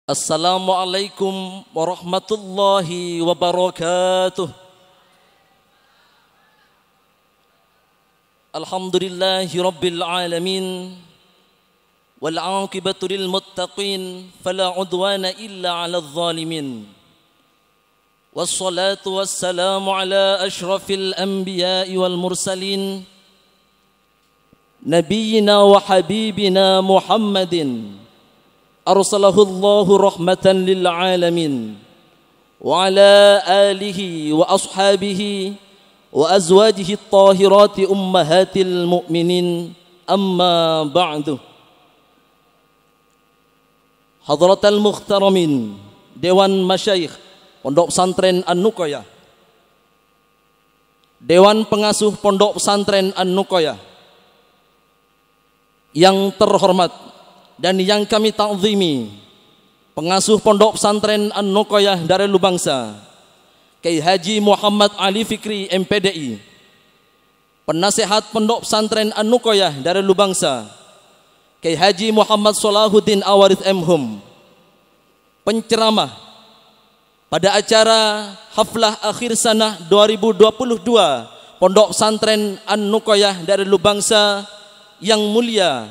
Assalamualaikum warahmatullahi wabarakatuh. Alhamdulillahi rabbil alamin. Wal aqibatu lil muttaqin fala udwana illa 'alal zalimin. Wassalatu wassalamu ala asyrafil anbiya'i wal mursalin. Nabiyyina wa habibina Muhammadin arsalahu Allahu rahmatan lil alamin wa ala alihi wa ashabihi wa azwajihi at-tahirati ummahatil mu'minin amma ba'du. Hadratal mukhtaramin, Dewan Masyayikh Pondok Pesantren An-Nuqayah, Dewan Pengasuh Pondok Pesantren An-Nuqayah yang terhormat dan yang kami ta'zimi, Pengasuh Pondok Pesantren An-Nuqayah Darul Bangsa Kiai Haji Muhammad Ali Fikri MPDI, Penasehat Pondok Pesantren An-Nuqayah Darul Bangsa Kiai Haji Muhammad Salahuddin Awarith M.Hum, penceramah pada acara Haflah Akhir Sanah 2022 Pondok Pesantren An-Nuqayah Darul Bangsa yang mulia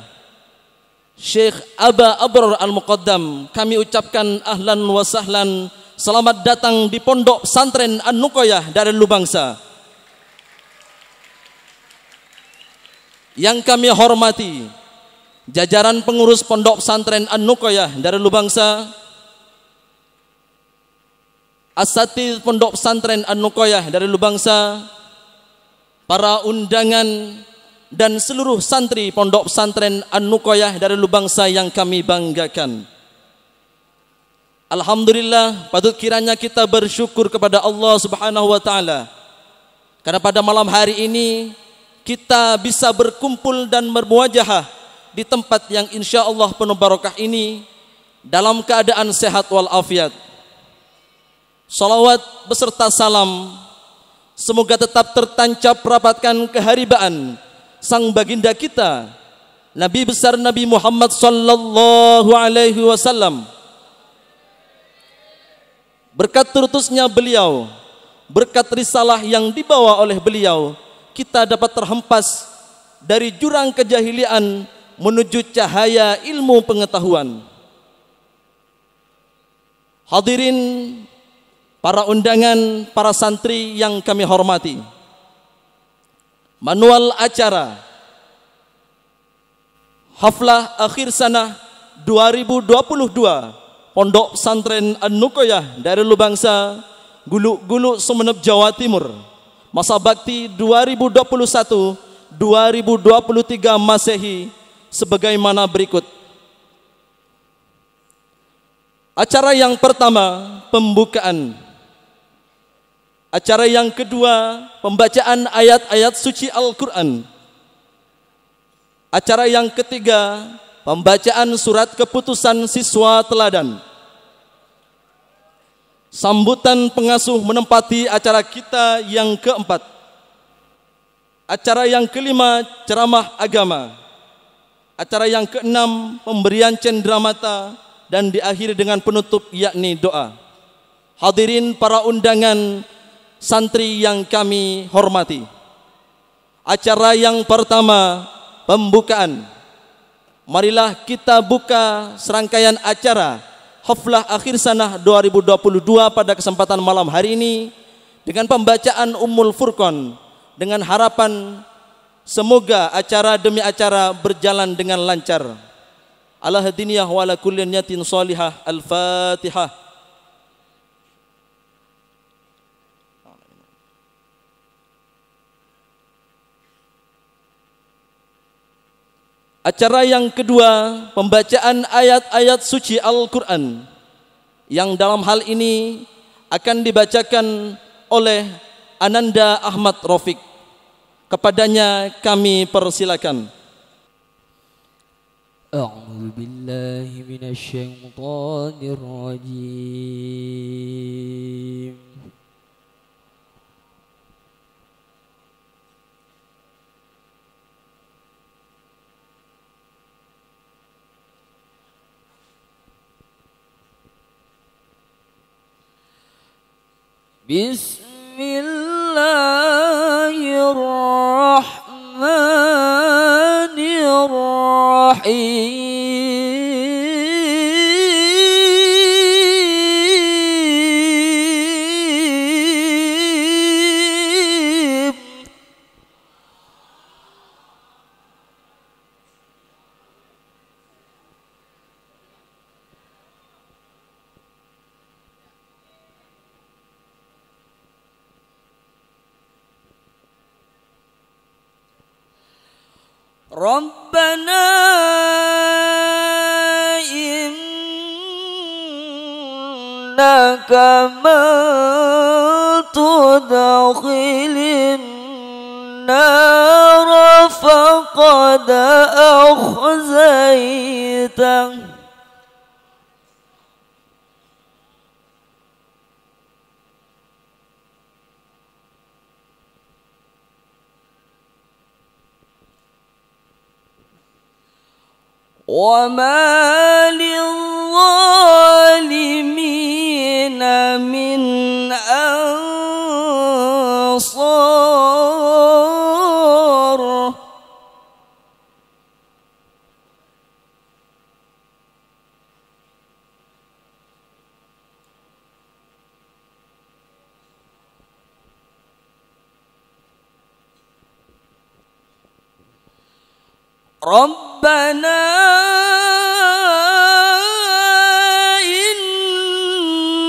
Syekh Aba Abrar Al-Muqaddam, kami ucapkan ahlan wa sahlan, selamat datang di Pondok Pesantren An-Nuqayah Darul Bangsa. Yang kami hormati jajaran pengurus Pondok Pesantren An-Nuqayah Darul Bangsa, asatidz Pondok Pesantren An-Nuqayah Darul Bangsa, para undangan dan seluruh santri Pondok Pesantren An-Nuqayah Darul Bangsa yang kami banggakan. Alhamdulillah, patut kiranya kita bersyukur kepada Allah Subhanahu wa taala karena pada malam hari ini kita bisa berkumpul dan bermuajahah di tempat yang insyaallah penuh barakah ini dalam keadaan sehat walafiat. Salawat beserta salam semoga tetap tertancap rapatkan keharibaan sang baginda kita Nabi besar Nabi Muhammad sallallahu alaihi wasallam. Berkat terutusnya beliau, berkat risalah yang dibawa oleh beliau, kita dapat terhempas dari jurang kejahilian menuju cahaya ilmu pengetahuan. Hadirin, para undangan, para santri yang kami hormati, manual acara Haflah Akhir Sanah 2022 Pondok Pesantren An-Nuqayah Darul Bangsa Guluk-Guluk Sumeneb Jawa Timur, masa bakti 2021-2023 Masehi sebagaimana berikut. Acara yang pertama, pembukaan. Acara yang kedua, pembacaan ayat-ayat suci Al-Quran. Acara yang ketiga, pembacaan surat keputusan siswa teladan. Sambutan pengasuh menempati acara kita yang keempat. Acara yang kelima, ceramah agama. Acara yang keenam, pemberian cenderamata, dan diakhiri dengan penutup yakni doa. Hadirin para undangan, santri yang kami hormati, acara yang pertama, pembukaan. Marilah kita buka serangkaian acara Haflah Akhir Sanah 2022 pada kesempatan malam hari ini dengan pembacaan Ummul Furqan, dengan harapan semoga acara demi acara berjalan dengan lancar. Ala hadiniyah wa ala kulli niyatin shalihah. Al-Fatihah. Acara yang kedua, pembacaan ayat-ayat suci Al-Quran yang dalam hal ini akan dibacakan oleh Ananda Ahmad Rafiq. Kepadanya kami persilakan. A'udzu billahi minasy syaithanir rajim. بسم الله الرحمن الرحيم ربنا إنك من تدخل النار فقد أخزيته وما للظالمين من أنصار ربنا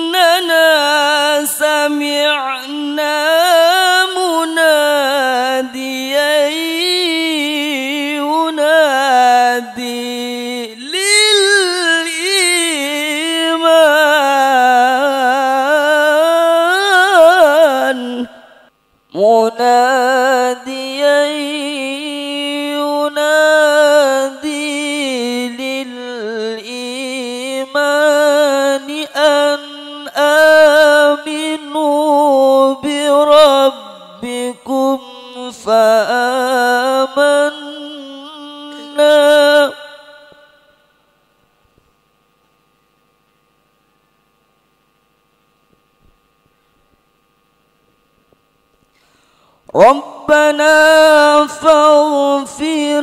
إننا سمعنا مناديا ينادي للإيمان مناديا أن آمنوا بربكم فآمنا ربنا فاغفر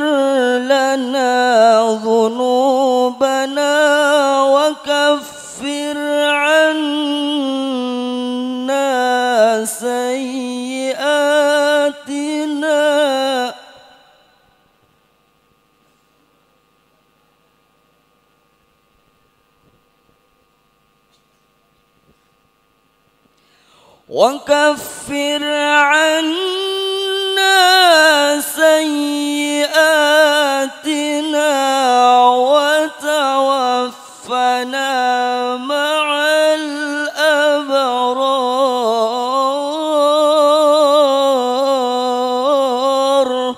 لنا ذنوبنا وكفر عنا سيئاتنا وكفر عنا سيئاتنا وتوفنا مع الأبرار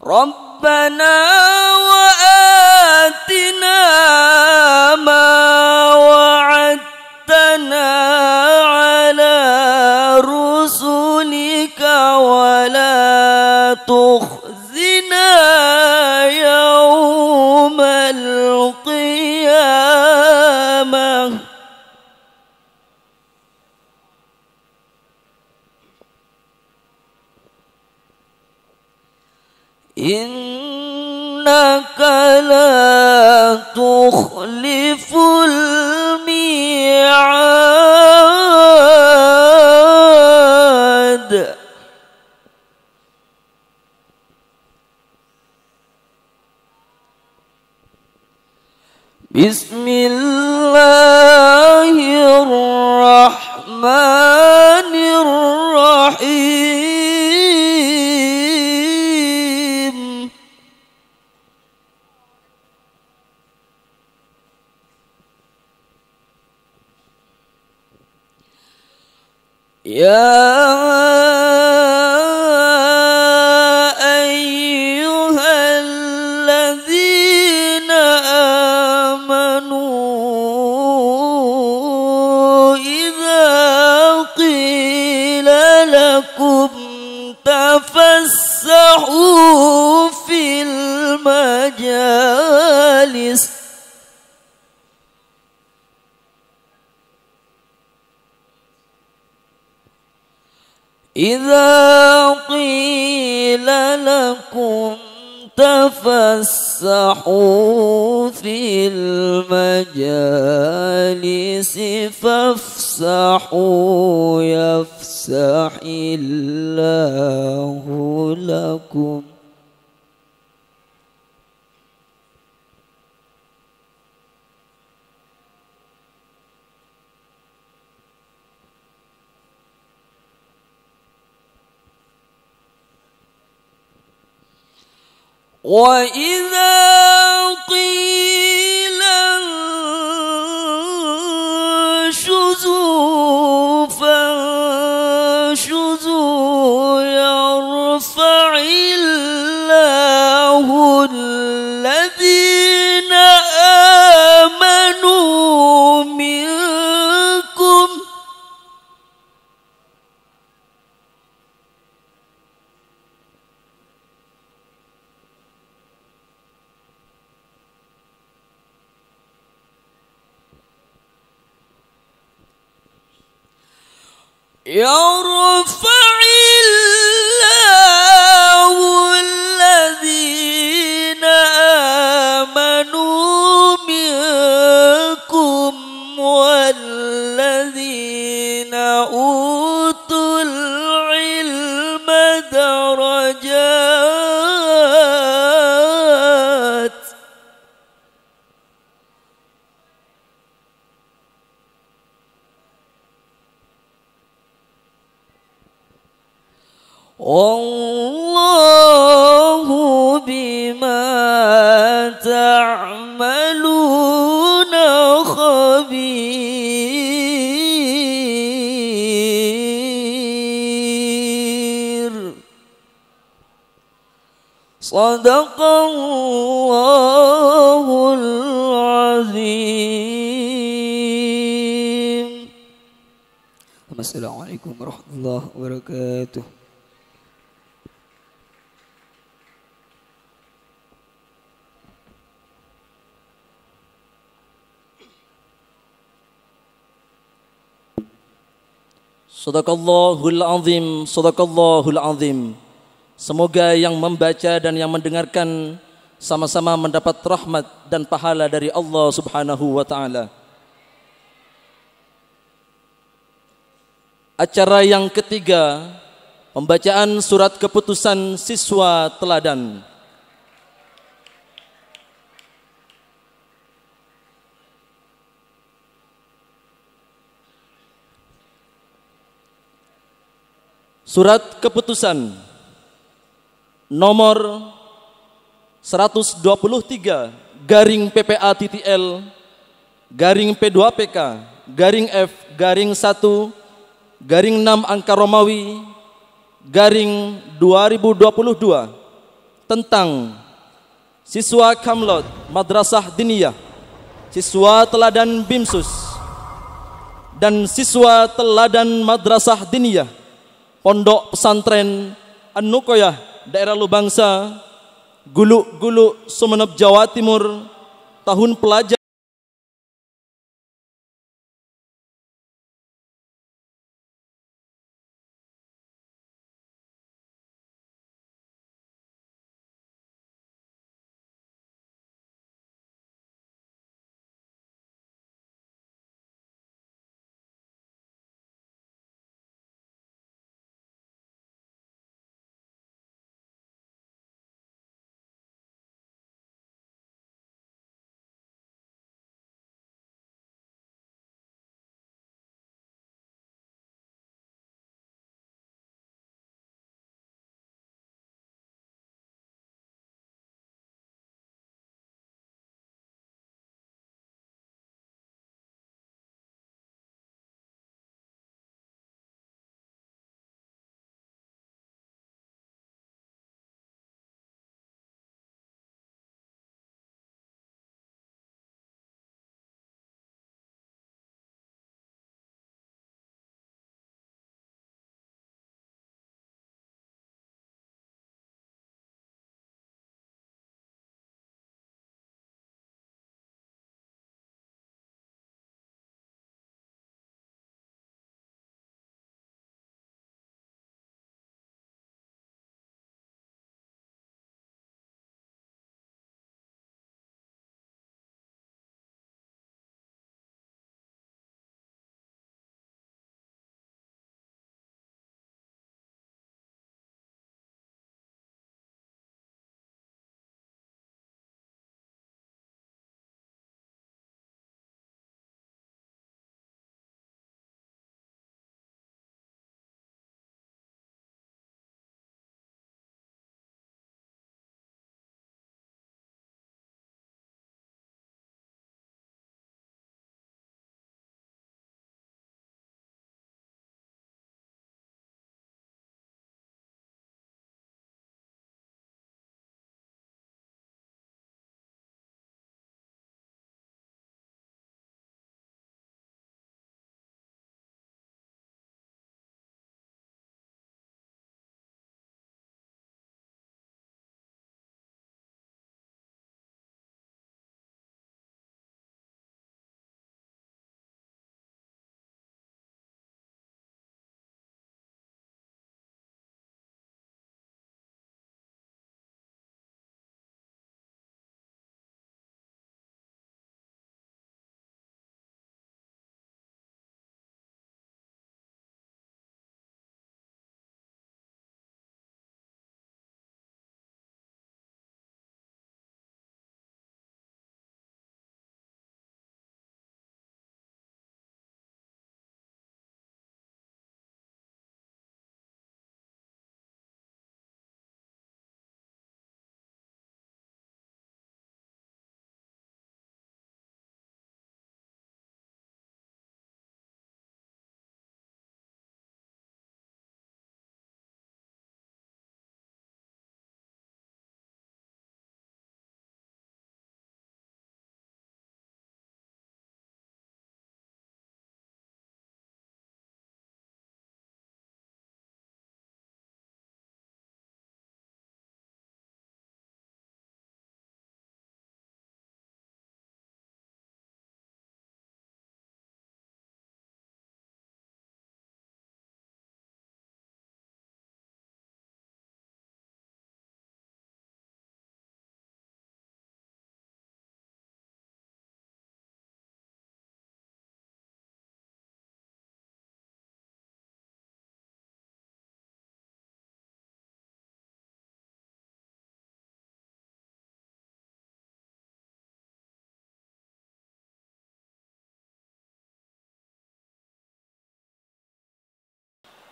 ربنا وآتنا ما وعدتنا على رسلك ولا تخزنا يوم القيامة إنك لا تخلف الميعاد بسم الله الرحمن الرحيم يا أيها الذين آمنوا إذا قيل لكم تفسحوا المجالس إذا قيل لكم تفسحوا في المجالس فافسحوا يفسح الله لكم وإذا قيل انشزوا فانشزوا يرفع الله الذين آمنوا منكم يرفع الله الذين آمنوا منكم والذين أوتوا العلم درجات والله بما تعملون خبير صدق الله العظيم. السلام عليكم ورحمة الله وبركاته. Sadaqallahul azim, sadaqallahul azim. Semoga yang membaca dan yang mendengarkan sama-sama mendapat rahmat dan pahala dari Allah Subhanahu wa taala. Acara yang ketiga, pembacaan surat keputusan siswa teladan. Surat keputusan nomor 123 garing PPA TTL garing P2PK garing F garing 1 garing 6 angka Romawi garing 2022 tentang siswa Kamlot Madrasah Diniyah, siswa teladan BIMSUS dan siswa teladan Madrasah Diniyah Pondok Pesantren An-Nukoyah Daerah Lubangsa Guluk-Guluk Sumeneb Jawa Timur tahun pelajaran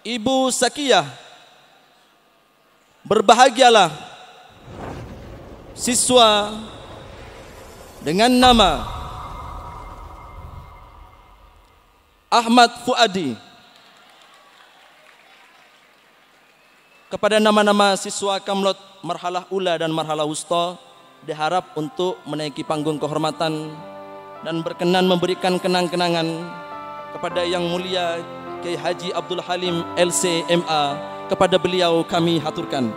Ibu Sakiyah. Berbahagialah siswa dengan nama Ahmad Fuadi. Kepada nama-nama siswa Kamlot Marhalah Ula dan Marhalah Wusta diharap untuk menaiki panggung kehormatan dan berkenan memberikan kenang-kenangan kepada Yang Mulia Kiai Haji Abdul Halim LC.MA. Kepada beliau kami haturkan.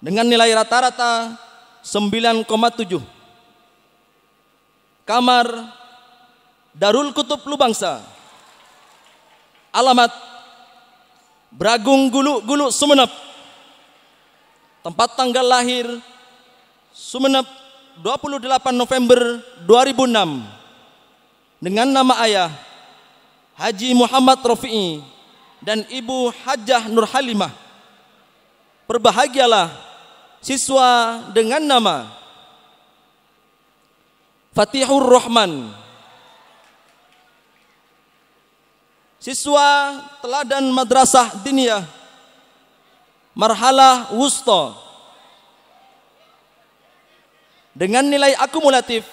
dengan nilai rata-rata 9,7. Kamar Darul Kutub Lubangsa. Alamat Bragung Gulu-Gulu Sumenep. Tempat tanggal lahir Sumeneb 28 November 2006 dengan nama ayah Haji Muhammad Rofi'i dan Ibu Hajjah Nur Halimah. Berbahagialah siswa dengan nama Fatihur Rahman, siswa teladan Madrasah Diniyah Marhalah Wusta dengan nilai akumulatif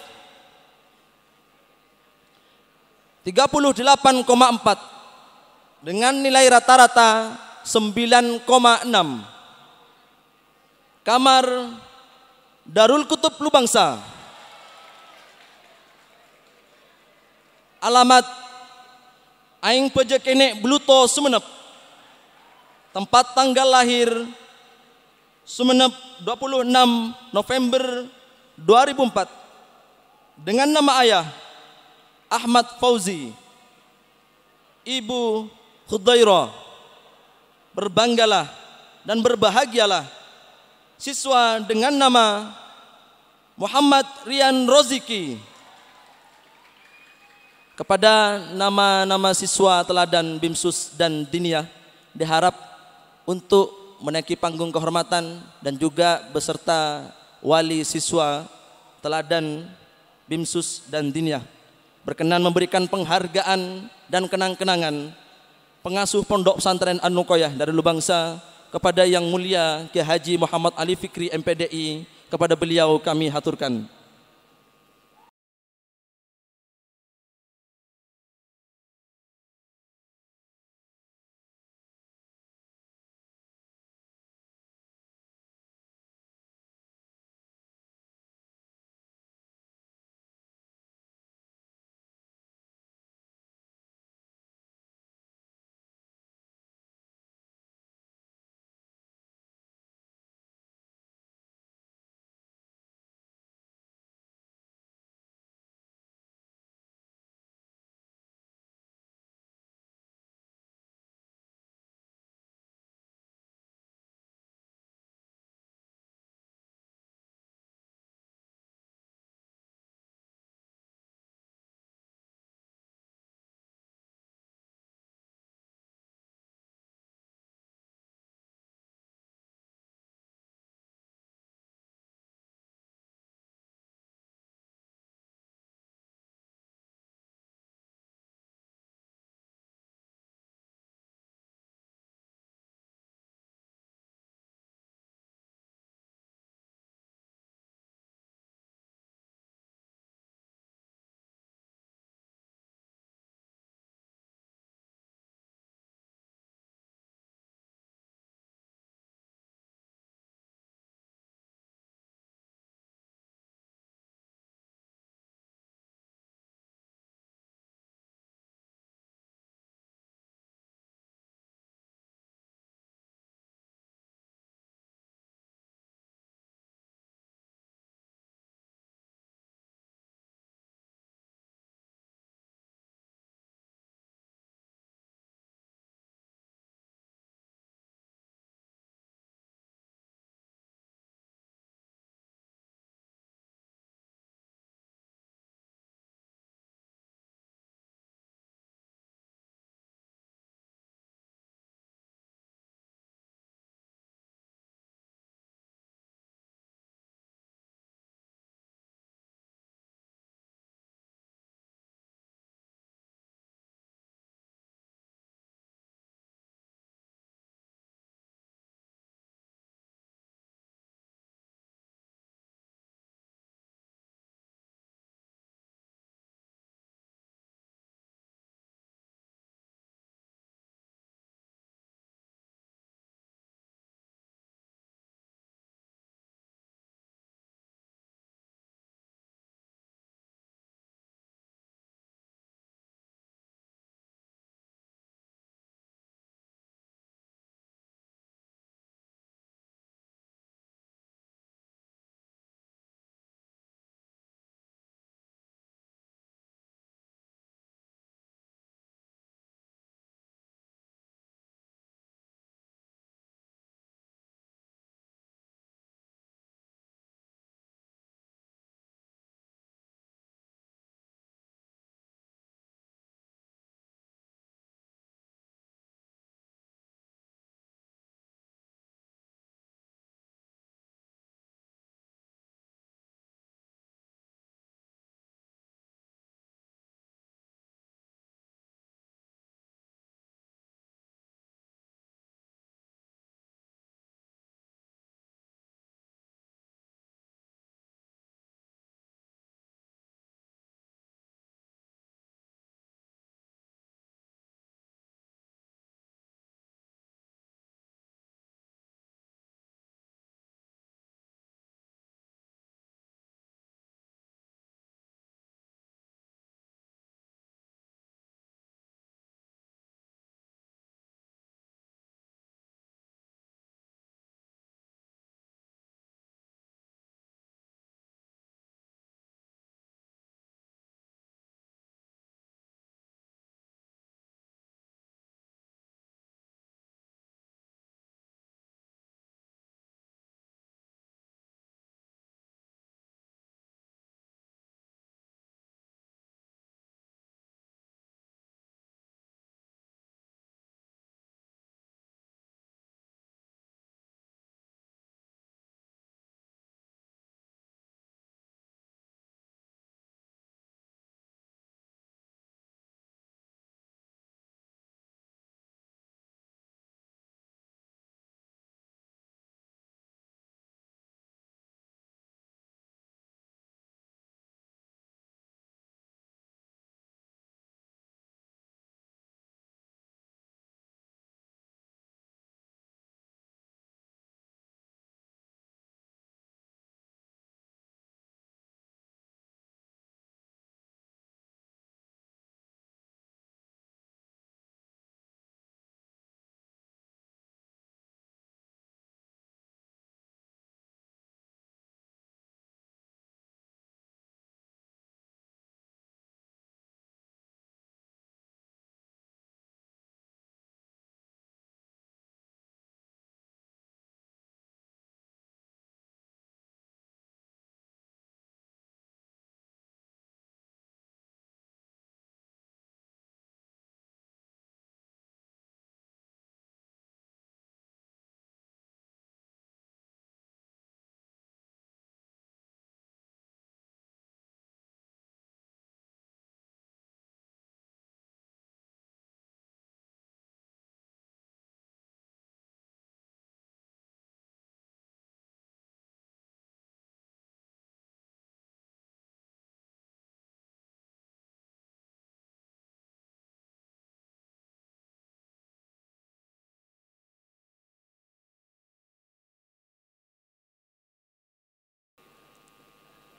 38,4 dengan nilai rata-rata 9,6. Kamar Darul Kutub Lubangsa. Alamat Aing Pejekene Bluto Sumeneb. Tempat tanggal lahir Sumeneb 26 November 2004 dengan nama ayah Ahmad Fauzi, Ibu Khudairah. Berbanggalah dan berbahagialah siswa dengan nama Muhammad Rian Roziki. Kepada nama-nama siswa teladan BIMSUS dan Diniyah diharap untuk menaiki panggung kehormatan dan juga beserta wali siswa teladan BIMSUS dan Diniyah berkenan memberikan penghargaan dan kenang-kenangan pengasuh Pondok Pesantren An-Nuqoyah dari Lubangsa kepada Yang Mulia Kiai Haji Muhammad Ali Fikri MPDI. Kepada beliau kami haturkan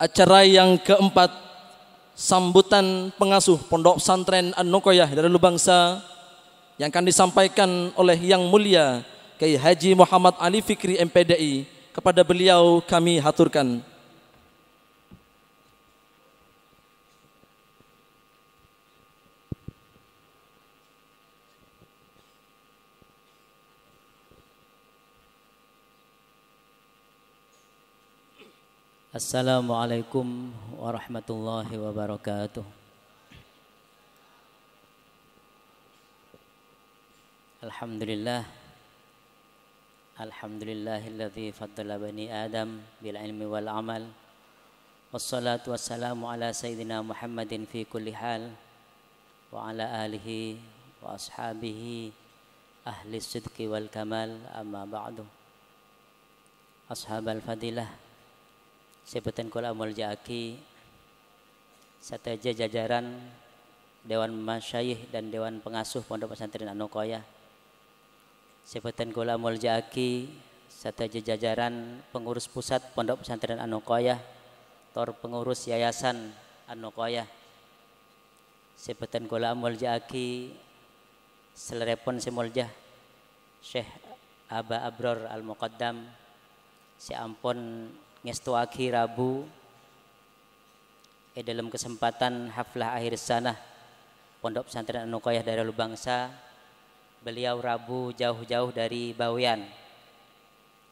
acara yang keempat, sambutan pengasuh Pondok Pesantren An-Nuqayyah Darul Bangsa yang akan disampaikan oleh Yang Mulia Kiai Haji Muhammad Ali Fikri MPDI. Kepada beliau kami haturkan. Assalamualaikum warahmatullahi wabarakatuh. Alhamdulillah. Alhamdulillahilladzi faddala bani Adam bil ilmi wal amal. Wassalatu wassalamu ala sayyidina Muhammadin fi kulli hal wa ala alihi wa ashabihi ahli sidqi wal kamal, amma ba'du. Ashabal fadilah, sebutan kula muljaki sataja jajaran Dewan Masyayikh dan Dewan Pengasuh Pondok Pesantren An-Nuqayyah, sebutan kula muljaki sataja jajaran pengurus pusat Pondok Pesantren An-Nuqayyah, tor pengurus Yayasan An-Nuqayyah, sebutan kula muljaki selerepon semuljah Syekh Aba Abror Al-Muqaddam, si ampun ngestuaki Rabu dalam kesempatan haflah akhir sanah Pondok Pesantren An-Nuqayyah Darul Bangsa. Beliau Rabu jauh-jauh dari Bawean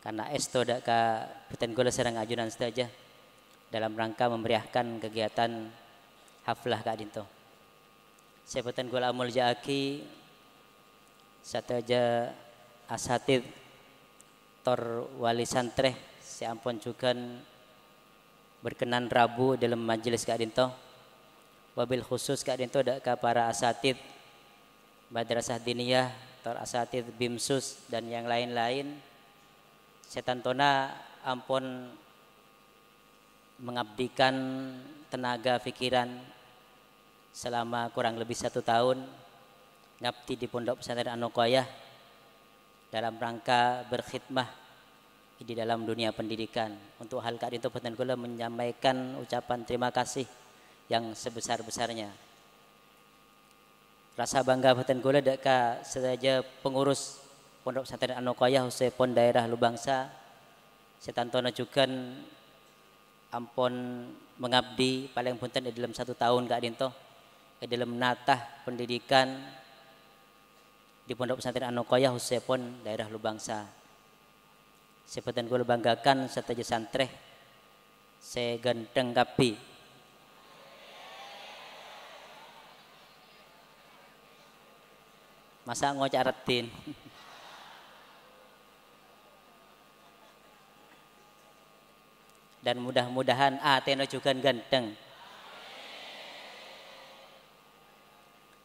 karena esto dak ka peten gula serang ajunan saja dalam rangka memeriahkan kegiatan haflah kak dinto. Sebutan gula amul jaaki sataja asatid tor wali santreh si ampun juga berkenan Rabu dalam majelis kak dinto, wabil khusus kak dinto dak ka para asatid Madrasah Diniyah, tor asatid Bimsus dan yang lain-lain. Setantona ampun mengabdikan tenaga pikiran selama kurang lebih 1 tahun ngabdi di Pondok Pesantren An-Nuqayyah dalam rangka berkhidmah di dalam dunia pendidikan. Untuk hal kak itu peten kula menyampaikan ucapan terima kasih yang sebesar-besarnya. Rasa bangga peten kula dak ka saja pengurus Pondok Pesantren An-Nuqayyah Husepon daerah Lubangsa setantona juga ampun mengabdi paling punten di dalam 1 tahun kak dinto dalam natah pendidikan di Pondok Pesantren An-Nuqayyah Husepon daerah Lubangsa. Sebutan kula banggakan sataja santreh se ganteng kapi. Masa ngocaretin. Dan mudah-mudahan ateno juga ganteng.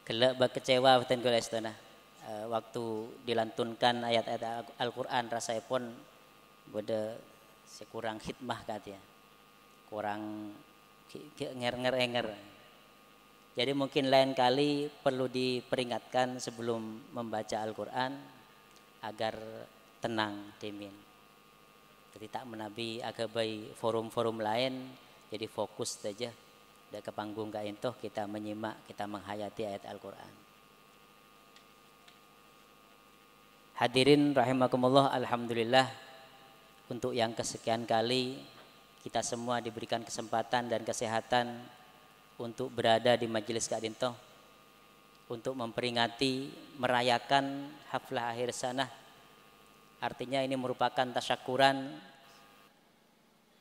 Gelek kecewa beten kula istana. Waktu dilantunkan ayat-ayat Al-Qur'an rasaipun bode sekurang khidmah katanya. Kurang nger-nger. Jadi mungkin lain kali perlu diperingatkan sebelum membaca Al-Qur'an agar tenang demin. Jadi tak menabi agak baik forum-forum lain, jadi fokus saja ke panggung gak entoh kita menyimak, kita menghayati ayat Al-Qur'an. Hadirin rahimakumullah, alhamdulillah untuk yang kesekian kali kita semua diberikan kesempatan dan kesehatan untuk berada di majelis kak dinto untuk memperingati merayakan haflah akhir sanah. Artinya ini merupakan tasyakuran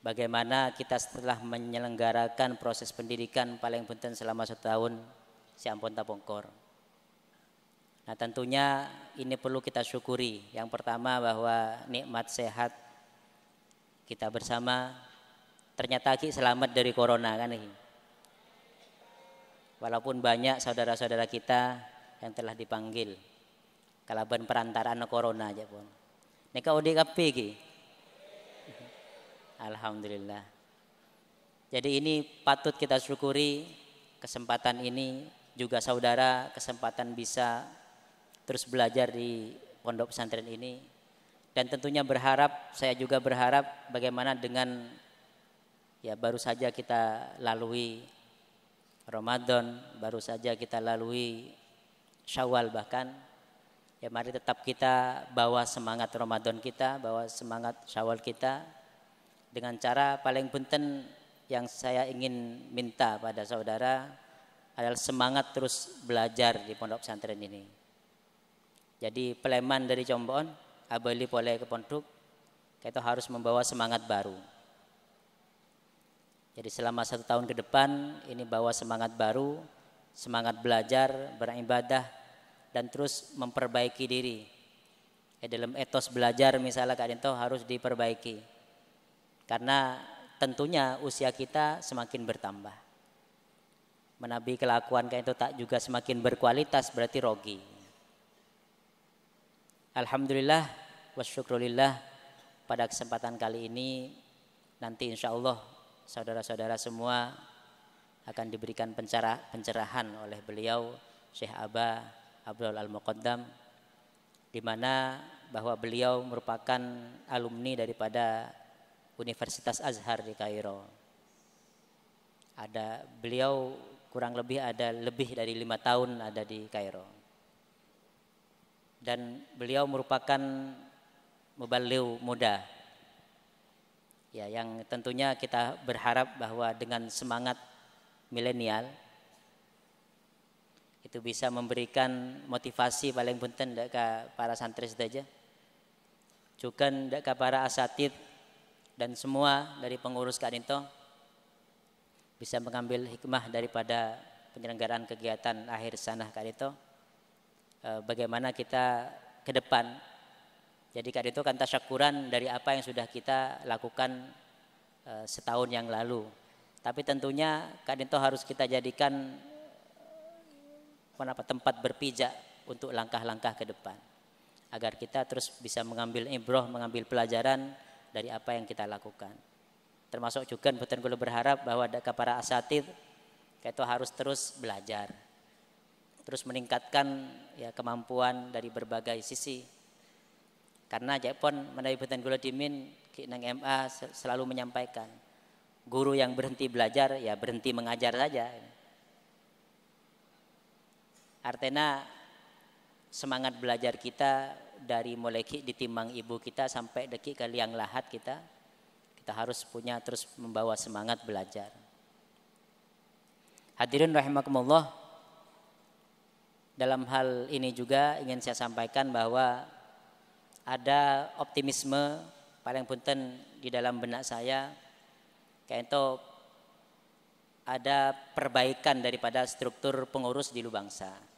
bagaimana kita setelah menyelenggarakan proses pendidikan paling penting selama 1 tahun si ampun tapongkor. Nah tentunya ini perlu kita syukuri. Yang pertama bahwa nikmat sehat kita bersama, ternyata ki selamat dari corona kan ini. Walaupun banyak saudara-saudara kita yang telah dipanggil kalaban perantaraan corona aja pun. Nika ODKP ki. Alhamdulillah. Jadi ini patut kita syukuri kesempatan ini juga saudara kesempatan bisa terus belajar di pondok pesantren ini. Dan tentunya berharap, saya juga berharap bagaimana dengan Ya baru saja kita lalui Ramadan, baru saja kita lalui Syawal bahkan. Ya mari tetap kita bawa semangat Ramadan kita, bawa semangat Syawal kita dengan cara paling penting yang saya ingin minta pada saudara adalah semangat terus belajar di pondok pesantren ini. Jadi peleman dari Combon, abeli boleh ke pondok, kita harus membawa semangat baru. Jadi selama 1 tahun ke depan ini bawa semangat baru, semangat belajar, beribadah, dan terus memperbaiki diri. Dalam etos belajar misalnya Kak Dinto harus diperbaiki. Karena tentunya usia kita semakin bertambah. Menabi kelakuan Kak Dinto tak juga semakin berkualitas berarti rogi. Alhamdulillah wasyukrulillah pada kesempatan kali ini nanti insya Allah saudara-saudara semua akan diberikan pencerahan oleh beliau Syekh Aba Abdul Al-Muqaddam, di mana bahwa beliau merupakan alumni daripada Universitas Azhar di Kairo. Beliau kurang lebih ada lebih dari 5 tahun ada di Kairo. Dan beliau merupakan muballigh muda. Ya, yang tentunya kita berharap bahwa dengan semangat milenial itu bisa memberikan motivasi paling penting ke para santri saja, juga ke para asatid dan semua dari pengurus Kak Dinto bisa mengambil hikmah daripada penyelenggaraan kegiatan akhir sanah Kak Dinto. Bagaimana kita ke depan. Jadi Kak Dinto kan tasyakuran dari apa yang sudah kita lakukan setahun yang lalu. Tapi tentunya Kak Dinto harus kita jadikan tempat berpijak untuk langkah-langkah ke depan. Agar kita terus bisa mengambil ibrah, mengambil pelajaran dari apa yang kita lakukan. Termasuk juga betul-betul berharap bahwa para asatid itu harus terus belajar. Terus meningkatkan ya kemampuan dari berbagai sisi. Karena Jepon menawi betul-betul dimin nang MA selalu menyampaikan guru yang berhenti belajar ya berhenti mengajar saja. Artinya semangat belajar kita dari mulai ditimbang ibu kita sampai dekik ke liang lahat kita harus punya terus membawa semangat belajar. Hadirin rahimakumullah, dalam hal ini juga ingin saya sampaikan bahwa ada optimisme paling penting di dalam benak saya, kayak itu ada perbaikan daripada struktur pengurus di Lubangsa.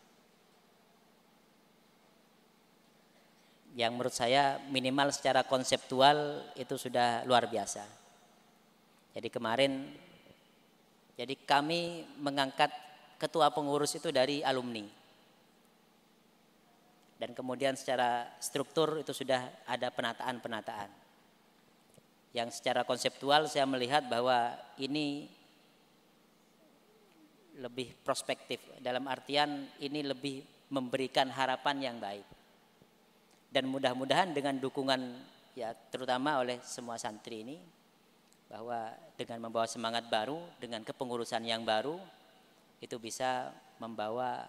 Yang menurut saya minimal secara konseptual itu sudah luar biasa. Jadi kami mengangkat ketua pengurus itu dari alumni. Dan kemudian secara struktur itu sudah ada penataan-penataan. Yang secara konseptual saya melihat bahwa ini lebih prospektif. Dalam artian ini lebih memberikan harapan yang baik. Dan mudah-mudahan dengan dukungan ya terutama oleh semua santri ini bahwa dengan membawa semangat baru, dengan kepengurusan yang baru itu bisa membawa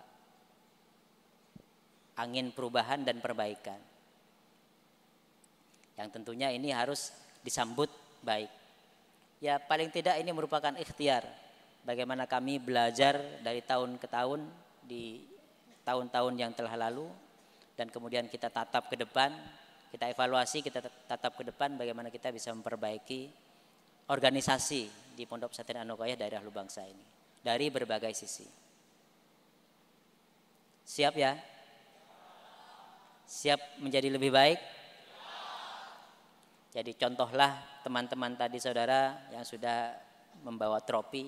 angin perubahan dan perbaikan. Yang tentunya ini harus disambut baik. Ya paling tidak ini merupakan ikhtiar bagaimana kami belajar dari tahun ke tahun di tahun-tahun yang telah lalu. Dan kemudian kita tatap ke depan, kita evaluasi, kita tatap ke depan bagaimana kita bisa memperbaiki organisasi di Pondok Pesantren An-Nuqayyah daerah Lubangsa ini dari berbagai sisi. Siap ya? Siap menjadi lebih baik? Jadi contohlah teman-teman tadi saudara yang sudah membawa trofi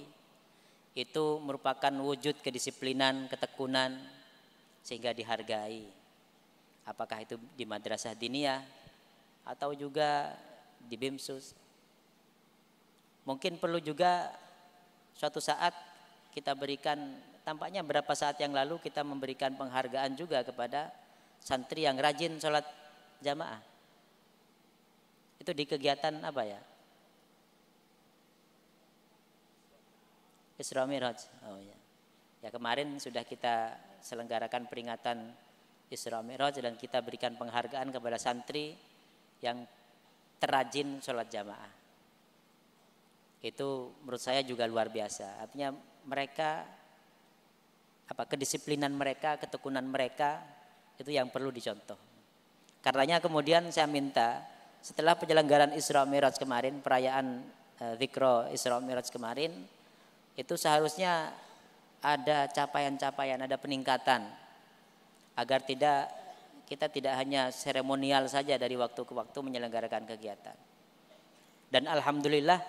itu merupakan wujud kedisiplinan, ketekunan sehingga dihargai. Apakah itu di madrasah diniyah atau juga di BIMSUS. Mungkin perlu juga suatu saat kita berikan, tampaknya berapa saat yang lalu kita memberikan penghargaan juga kepada santri yang rajin sholat jamaah. Itu di kegiatan apa ya? Isra Mi'raj. Oh ya. Ya kemarin sudah kita selenggarakan peringatan Isra Mi'raj dan kita berikan penghargaan kepada santri yang terajin sholat jamaah. Itu menurut saya juga luar biasa. Artinya mereka kedisiplinan mereka, ketekunan mereka itu yang perlu dicontoh. Karenanya kemudian saya minta setelah penyelenggaraan Isra Mi'raj kemarin, perayaan Dzikra Isra Mi'raj kemarin, itu seharusnya ada capaian-capaian, ada peningkatan agar kita tidak hanya seremonial saja dari waktu ke waktu menyelenggarakan kegiatan. Dan alhamdulillah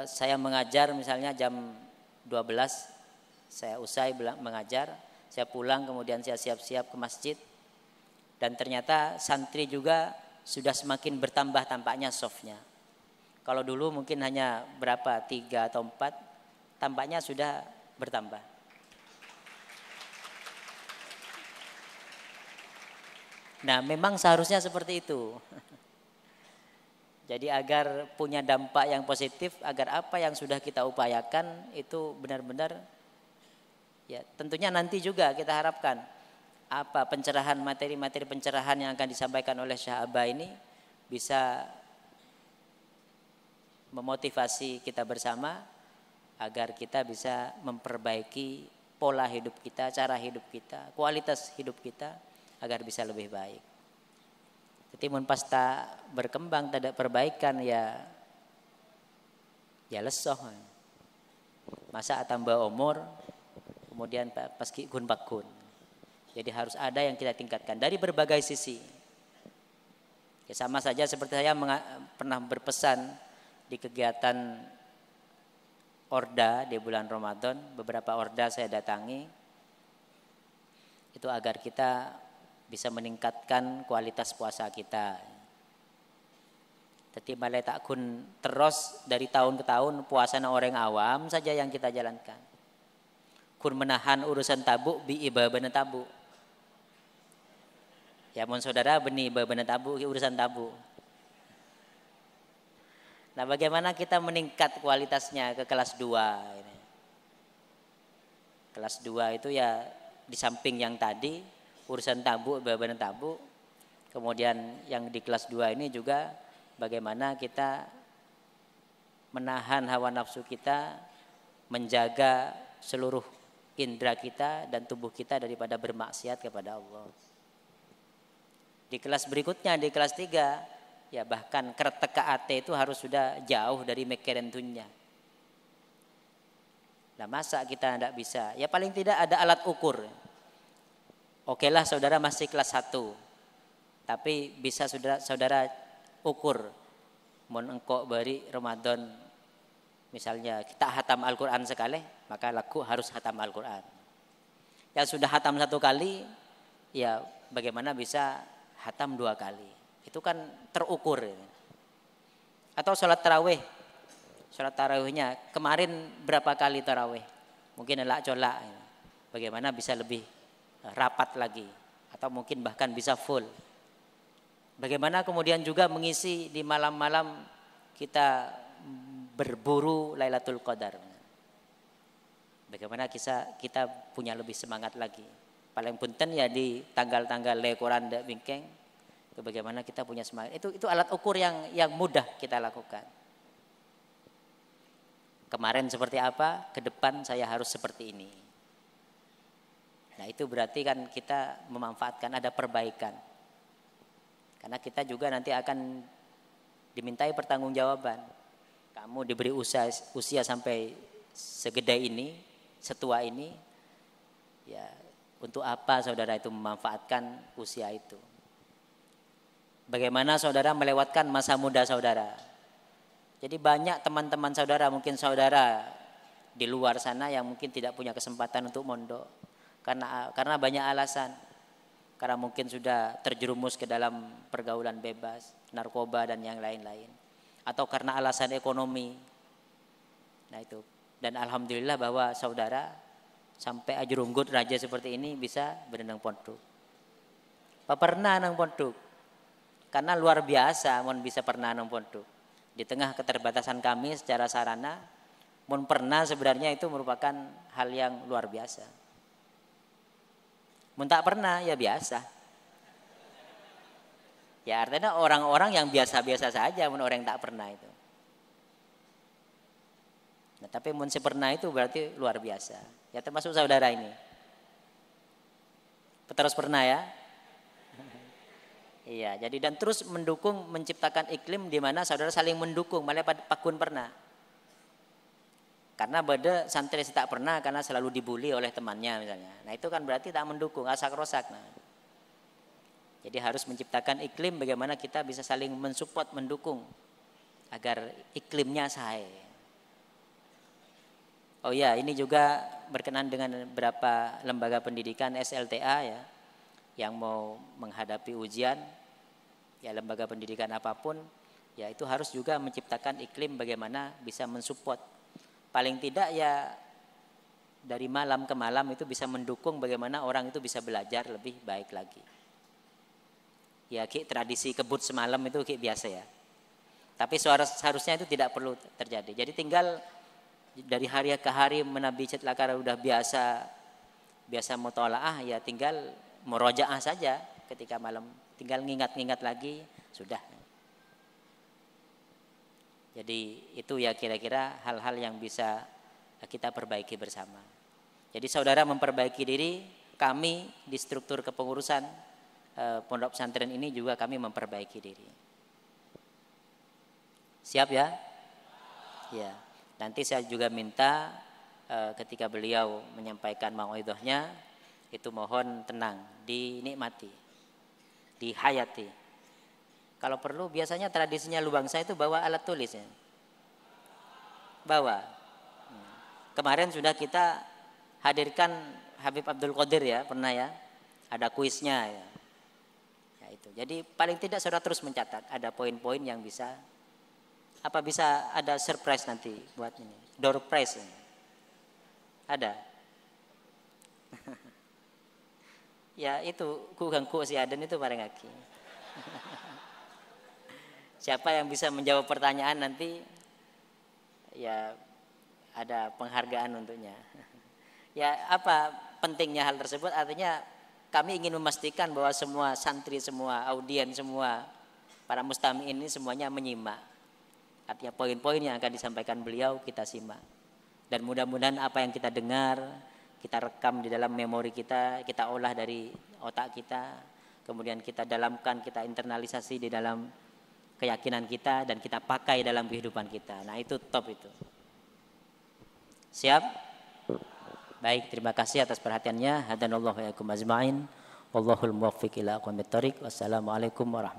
saya mengajar misalnya jam 12 saya usai mengajar, saya pulang kemudian saya siap-siap ke masjid dan ternyata santri juga sudah semakin bertambah tampaknya softnya. Kalau dulu mungkin hanya berapa 3 atau 4, tampaknya sudah bertambah. Nah, memang seharusnya seperti itu. Jadi agar punya dampak yang positif, agar apa yang sudah kita upayakan itu benar-benar, ya tentunya nanti juga kita harapkan apa pencerahan, materi-materi pencerahan yang akan disampaikan oleh Syekh Aba ini bisa memotivasi kita bersama agar kita bisa memperbaiki pola hidup kita, cara hidup kita, kualitas hidup kita agar bisa lebih baik. Jadi mun pas tak berkembang, tidak perbaikan ya lesoh. Masa tambah umur kemudian pas gun bakun. Jadi harus ada yang kita tingkatkan dari berbagai sisi. Ya, sama saja seperti saya pernah berpesan di kegiatan Orda di bulan Ramadan, beberapa Orda saya datangi itu agar kita bisa meningkatkan kualitas puasa kita. Jadi malai tak kun terus dari tahun ke tahun puasa orang awam saja yang kita jalankan. Kun menahan urusan tabu bi ibadah tabu. Ya mon saudara beni ibadah tabu urusan tabu. Nah, bagaimana kita meningkat kualitasnya ke kelas 2 ini. Kelas 2 itu ya di samping yang tadi urusan tabu, beban tabu. Kemudian yang di kelas 2 ini juga bagaimana kita menahan hawa nafsu kita, menjaga seluruh indera kita dan tubuh kita daripada bermaksiat kepada Allah. Di kelas berikutnya, di kelas 3 ya bahkan kerteka ate itu harus sudah jauh dari mekeren dunia. Nah masa kita tidak bisa? Ya paling tidak ada alat ukur. Oke lah saudara masih kelas 1. Tapi bisa saudara ukur. Mun engkau beri Ramadan misalnya kita hatam Al-Quran sekali, maka laku harus hatam Al-Quran. Yang sudah hatam 1 kali, ya bagaimana bisa hatam 2 kali. Itu kan terukur. Atau sholat tarawih. Sholat tarawihnya kemarin berapa kali tarawih? Mungkin elak colak. Bagaimana bisa lebih rapat lagi. Atau mungkin bahkan bisa full. Bagaimana kemudian juga mengisi di malam-malam kita berburu Lailatul Qadar. Bagaimana kita punya lebih semangat lagi. Paling punten ya di tanggal-tanggal Quran dak bingkeng. Bagaimana kita punya semangat. Itu alat ukur yang mudah kita lakukan. Kemarin seperti apa, ke depan saya harus seperti ini. Nah itu berarti kan kita memanfaatkan ada perbaikan. Karena kita juga nanti akan dimintai pertanggungjawaban. Kamu diberi usia sampai segede ini, setua ini, ya untuk apa saudara itu memanfaatkan usia itu? Bagaimana saudara melewatkan masa muda saudara? Jadi banyak teman-teman saudara, mungkin saudara di luar sana yang mungkin tidak punya kesempatan untuk mondok karena banyak alasan. Karena mungkin sudah terjerumus ke dalam pergaulan bebas, narkoba dan yang lain-lain. Atau karena alasan ekonomi. Nah itu. Dan alhamdulillah bahwa saudara sampai ajurunggut raja seperti ini bisa berenang pondok. Apa pernah nang pondok? Karena luar biasa mon bisa pernah nang pondok. Di tengah keterbatasan kami secara sarana, Mun pernah sebenarnya itu merupakan hal yang luar biasa. Mun tak pernah ya biasa. Ya artinya orang-orang yang biasa-biasa saja mun orang yang tak pernah itu. Nah, tapi mun pernah itu berarti luar biasa. Ya termasuk saudara ini. Terus pernah ya? Iya, jadi dan terus mendukung menciptakan iklim di mana saudara saling mendukung, malah pakun pernah. Karena beda santri tak pernah karena selalu dibully oleh temannya misalnya. Nah, itu kan berarti tak mendukung, asak-rosak. Nah. Jadi harus menciptakan iklim bagaimana kita bisa saling mensupport, mendukung agar iklimnya sae. Oh ya, ini juga berkenan dengan beberapa lembaga pendidikan SLTA ya yang mau menghadapi ujian, ya lembaga pendidikan apapun, ya itu harus juga menciptakan iklim bagaimana bisa mensupport. Paling tidak ya dari malam ke malam itu bisa mendukung bagaimana orang itu bisa belajar lebih baik lagi. Ya tradisi kebut semalam itu biasa ya. Tapi seharusnya itu tidak perlu terjadi. Jadi tinggal dari hari ke hari menabi cetlakar udah biasa mutolaah ya tinggal murojaah saja ketika malam. Tinggal ngingat-ngingat lagi sudah. Jadi itu ya kira-kira hal-hal yang bisa kita perbaiki bersama. Jadi saudara memperbaiki diri, kami di struktur kepengurusan pondok pesantren ini juga kami memperbaiki diri. Siap ya? Ya. Nanti saya juga minta ketika beliau menyampaikan mauidhahnya itu mohon tenang, dinikmati, dihayati. Kalau perlu biasanya tradisinya Lubangsa itu bawa alat tulis ya. Bawa. Kemarin sudah kita hadirkan Habib Abdul Qadir ya, pernah ya. Ada kuisnya ya. Ya itu. Jadi paling tidak saudara terus mencatat, ada poin-poin yang bisa ada surprise nanti buat ini. Door prize. Ada. Ya itu ku si Aden itu bareng lagi. Siapa yang bisa menjawab pertanyaan nanti ya ada penghargaan untuknya. Ya apa pentingnya hal tersebut? Artinya kami ingin memastikan bahwa semua santri, semua audien, semua para mustami ini semuanya menyimak. Artinya poin-poin yang akan disampaikan beliau kita simak. Dan mudah-mudahan apa yang kita dengar, kita rekam di dalam memori kita olah dari otak kita, kemudian kita dalamkan, kita internalisasi di dalam keyakinan kita dan kita pakai dalam kehidupan kita. Nah itu top itu. Siap? Baik, terima kasih atas perhatiannya. Hadanallahu wa iyyakum ajma'in. Wallahul muwaffiq ila aqwamit thoriq. Wassalamualaikum warahmatullahi wabarakatuh.